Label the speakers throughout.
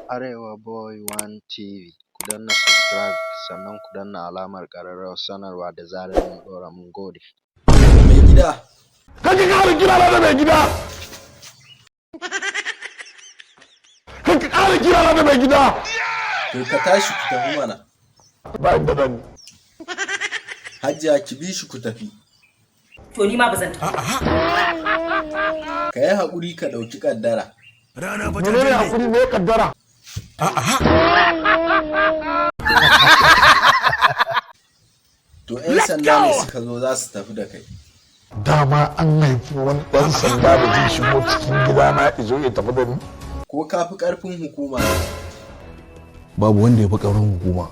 Speaker 1: Arewa Boy One TV. Ku danna subscribe sannan ku danna alamar ƙararrawar sanarwa da zarar mun ɗora mun gode.
Speaker 2: Mai gida.
Speaker 3: Kake ƙara kira na da mai gida. Kake ƙara kira na da mai gida.
Speaker 2: To ka tashi ku tafi mana.
Speaker 3: Ba inda zan.
Speaker 2: Hajiya ki bi shi ku tafi.
Speaker 4: To ni ma ba zan tafi.
Speaker 2: Ka yi haƙuri ka ɗauki ƙaddara.
Speaker 3: Rana ba ta ne hakuri ne kaddara.
Speaker 2: To 'yan sanda ne suka zo za su tafi da kai.
Speaker 3: Dama an haifi wani ɗan sanda da zai shigo cikin gida na izo ya tafi da ni.
Speaker 2: Ko ka fi ƙarfin hukuma ne?
Speaker 3: Babu wanda ya fi ƙarfin hukuma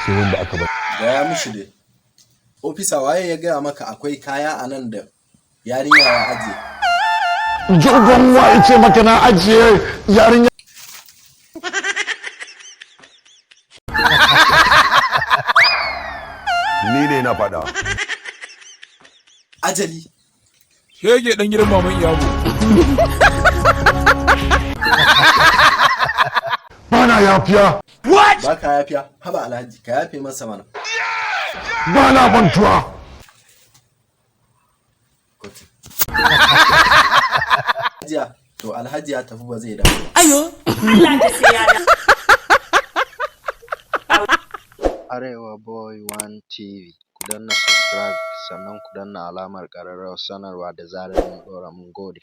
Speaker 3: sai wanda aka bari.
Speaker 2: Gaya mishi dai. Ofisa waye ya gaya maka akwai kaya a nan da yarinya ya ajiye?
Speaker 3: Jirgin wa ya ce maka na ajiye yarinya. Ni ne na faɗa.
Speaker 2: Ajali.
Speaker 5: Shege ɗan gidan maman iyabo.
Speaker 3: Bana yafiya.
Speaker 2: Ba ka yafiya? Haba Alhaji ka yafe masa mana.
Speaker 3: Bana bantuwa.
Speaker 2: Hajiya, to Alhaji ya tafi ba zai dawo.
Speaker 4: Ayo. Allah ka sai ya da.
Speaker 1: Arewa Boy One TV. Ku danna subscribe sannan ku danna alamar ƙararrawar sanarwa da zarar mun ɗora mun gode.